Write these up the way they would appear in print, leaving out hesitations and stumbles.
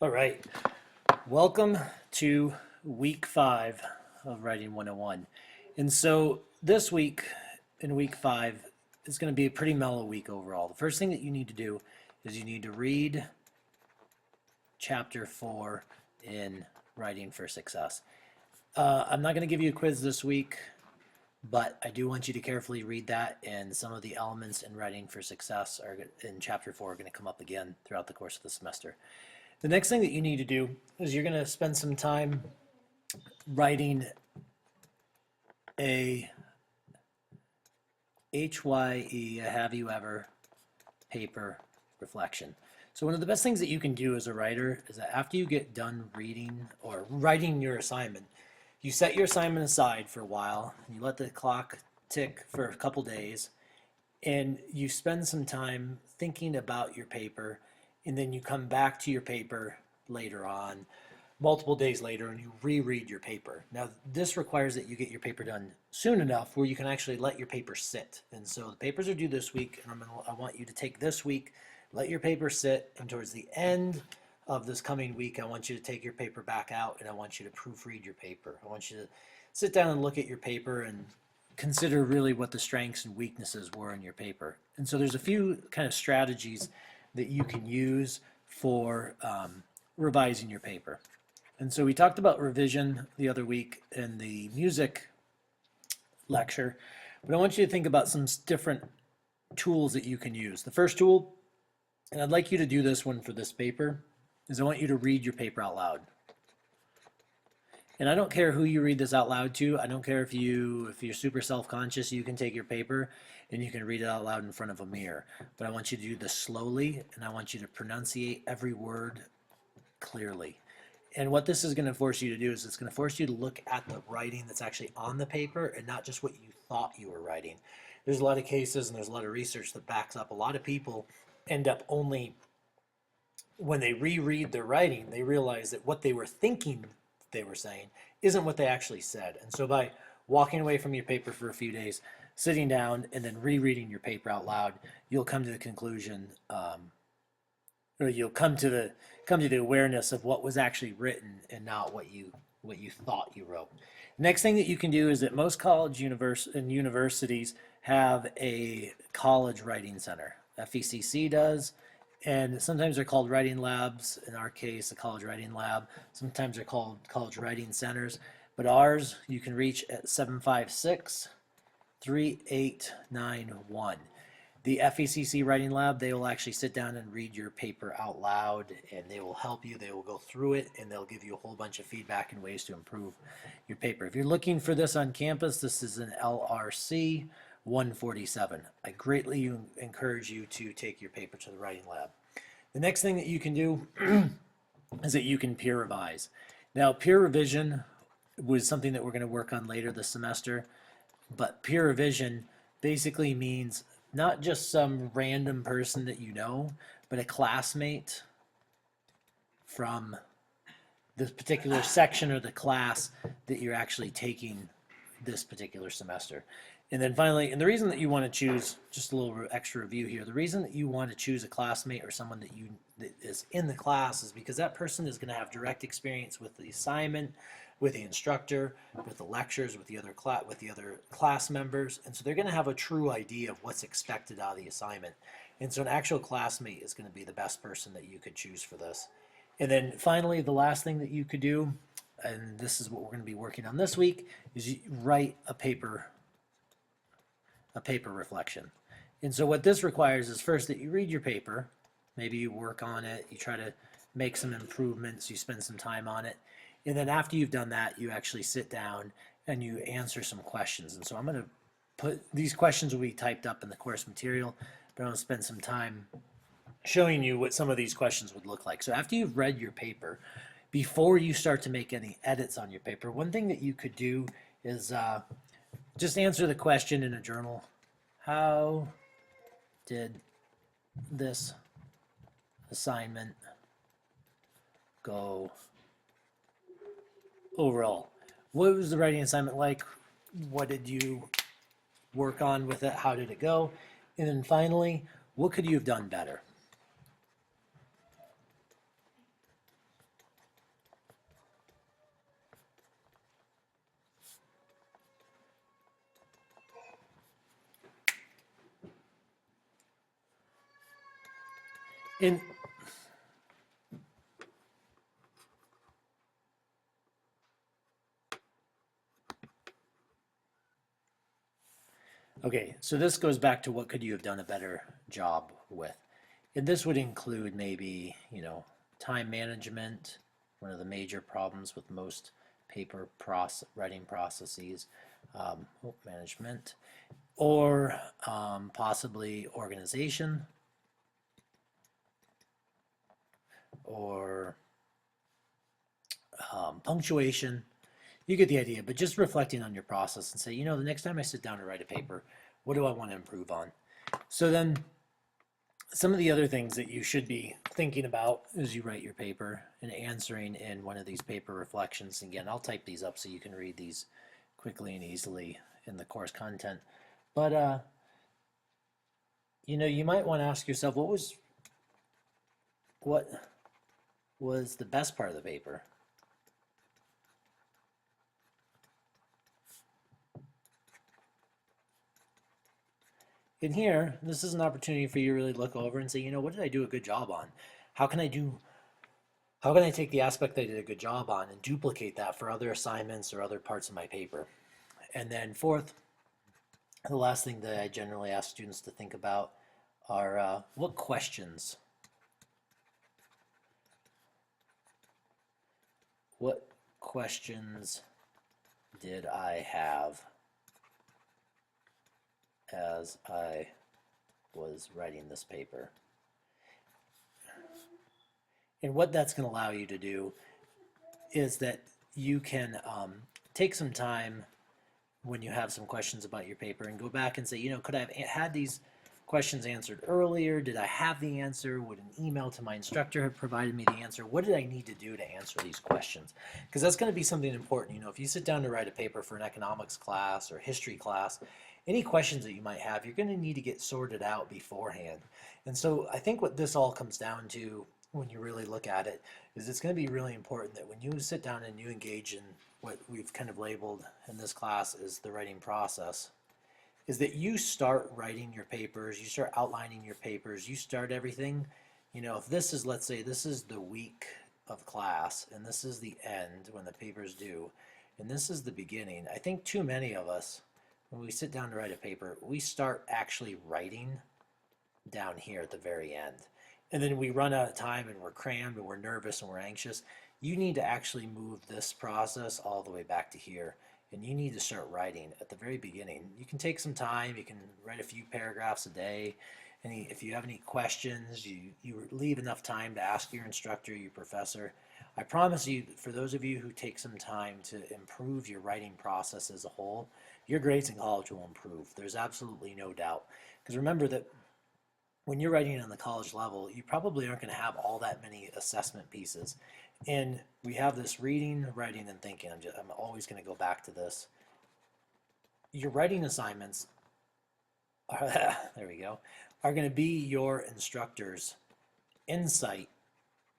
All right. Welcome to week 5 of Writing 101. And so this week, in week 5, is going to be a pretty mellow week overall. The first thing that you need to do is you need to read chapter 4 in Writing for Success. I'm not going to give you a quiz this week, but I do want you to carefully read that, and some of the elements in Writing for Success are in chapter 4 are going to come up again throughout the course of the semester. The next thing that you need to do is you're going to spend some time writing a HYE, a have you ever paper reflection. So one of the best things that you can do as a writer is that after you get done reading or writing your assignment, you set your assignment aside for a while, you let the clock tick for a couple days, and you spend some time thinking about your paper, and then you come back to your paper later on, multiple days later, and you reread your paper. Now, this requires that you get your paper done soon enough where you can actually let your paper sit. And so the papers are due this week, and I want you to take this week, let your paper sit, and towards the end of this coming week, I want you to take your paper back out, and I want you to proofread your paper. I want you to sit down and look at your paper and consider really what the strengths and weaknesses were in your paper. And so there's a few kind of strategies that you can use for revising your paper. And so we talked about revision the other week in the music lecture, but I want you to think about some different tools that you can use. The first tool, and I'd like you to do this one for this paper, is I want you to read your paper out loud. And I don't care who you read this out loud to. I don't care if you're super self-conscious, you can take your paper and you can read it out loud in front of a mirror. But I want you to do this slowly, and I want you to pronunciate every word clearly. And what this is going to force you to do is it's going to force you to look at the writing that's actually on the paper and not just what you thought you were writing. There's a lot of cases and there's a lot of research that backs up. A lot of people end up only, when they reread their writing, they realize that what they were thinking they were saying isn't what they actually said. And so by walking away from your paper for a few days, sitting down, and then rereading your paper out loud, you'll come to the conclusion, or you'll come to the awareness of what was actually written and not what you thought you wrote. Next thing that you can do is that most universities have a college writing center. FECC does. And sometimes they're called writing labs. In our case, a college writing lab. Sometimes they're called college writing centers. But ours, you can reach at 756-3891. The FECC writing lab, they will actually sit down and read your paper out loud, and they will help you. They will go through it, and they'll give you a whole bunch of feedback and ways to improve your paper. If you're looking for this on campus, this is an LRC 147. I greatly encourage you to take your paper to the writing lab. The next thing that you can do is that you can peer revise. Now, peer revision was something that we're going to work on later this semester, but peer revision basically means not just some random person that you know, but a classmate from this particular section or the class that you're actually taking this particular semester. And then finally, and the reason that you want to choose, just a little extra review here, the reason that you want to choose a classmate or someone that is in the class is because that person is going to have direct experience with the assignment, with the instructor, with the lectures, with the other class members, and so they're going to have a true idea of what's expected out of the assignment. And so an actual classmate is going to be the best person that you could choose for this. And then finally, the last thing that you could do, and this is what we're going to be working on this week, is you write a paper reflection. And so what this requires is first that you read your paper, maybe you work on it, you try to make some improvements, you spend some time on it, and then after you've done that, you actually sit down and you answer some questions. And so I'm going to put, these questions will be typed up in the course material, but I'm going to spend some time showing you what some of these questions would look like. So after you've read your paper, before you start to make any edits on your paper, one thing that you could do is just answer the question in a journal. How did this assignment go overall? What was the writing assignment like? What did you work on with it? How did it go? And then finally, what could you have done better? In Okay, so this goes back to what could you have done a better job with? And this would include maybe, time management, one of the major problems with most writing processes, management, or possibly organization, or punctuation. You get the idea, but just reflecting on your process and say, the next time I sit down to write a paper, what do I want to improve on? So then some of the other things that you should be thinking about as you write your paper and answering in one of these paper reflections. Again, I'll type these up so you can read these quickly and easily in the course content. But you might want to ask yourself, what was the best part of the paper? In here, this is an opportunity for you to really look over and say, what did I do a good job on? How can I take the aspect that I did a good job on and duplicate that for other assignments or other parts of my paper? And then fourth, the last thing that I generally ask students to think about are what questions did I have as I was writing this paper? And what that's going to allow you to do is that you can take some time when you have some questions about your paper and go back and say, could I have had these questions answered earlier? Did I have the answer? Would an email to my instructor have provided me the answer? What did I need to do to answer these questions? Because that's going to be something important. If you sit down to write a paper for an economics class or history class, any questions that you might have, you're going to need to get sorted out beforehand. And so I think what this all comes down to when you really look at it is it's going to be really important that when you sit down and you engage in what we've kind of labeled in this class is the writing process, is that you start writing your papers, you start outlining your papers, you start everything. If this is, let's say, this is the week of class, and this is the end when the paper's due, and this is the beginning, I think too many of us, when we sit down to write a paper, we start actually writing down here at the very end. And then we run out of time and we're crammed and we're nervous and we're anxious. You need to actually move this process all the way back to here. And you need to start writing at the very beginning. You can take some time. You can write a few paragraphs a day. And if you have any questions, you leave enough time to ask your instructor, your professor. I promise you, for those of you who take some time to improve your writing process as a whole, your grades in college will improve. There's absolutely no doubt. Because remember that when you're writing on the college level, you probably aren't going to have all that many assessment pieces. And we have this reading, writing, and thinking. I'm always going to go back to this. Your writing assignments, there we go, are going to be your instructor's insight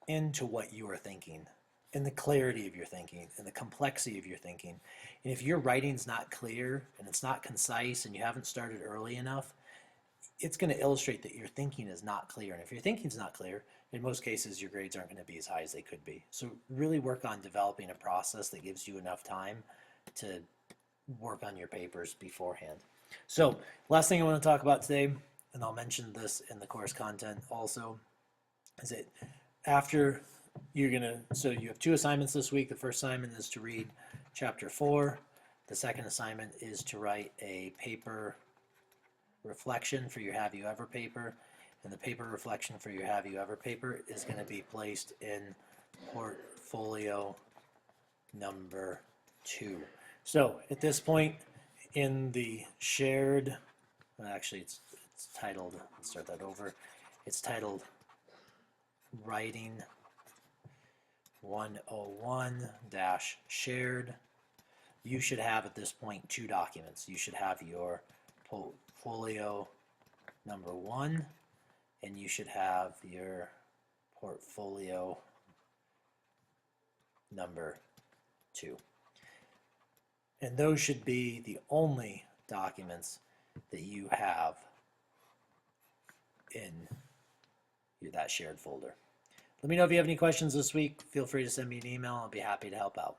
into what you are thinking, and the clarity of your thinking, and the complexity of your thinking. And if your writing's not clear, and it's not concise, and you haven't started early enough, it's going to illustrate that your thinking is not clear. And if your thinking is not clear, in most cases, your grades aren't going to be as high as they could be. So really work on developing a process that gives you enough time to work on your papers beforehand. So last thing I want to talk about today, and I'll mention this in the course content also, is that after so you have two assignments this week. The first assignment is to read chapter 4. The second assignment is to write a paper reflection for your Have You Ever paper, and the paper reflection for your Have You Ever paper is going to be placed in portfolio number 2. So at this point in the shared, actually it's titled, let's start that over, it's titled Writing 101-shared. You should have at this point 2 documents. You should have your portfolio number 1, and you should have your portfolio number 2. And those should be the only documents that you have in that shared folder. Let me know if you have any questions this week. Feel free to send me an email. I'll be happy to help out.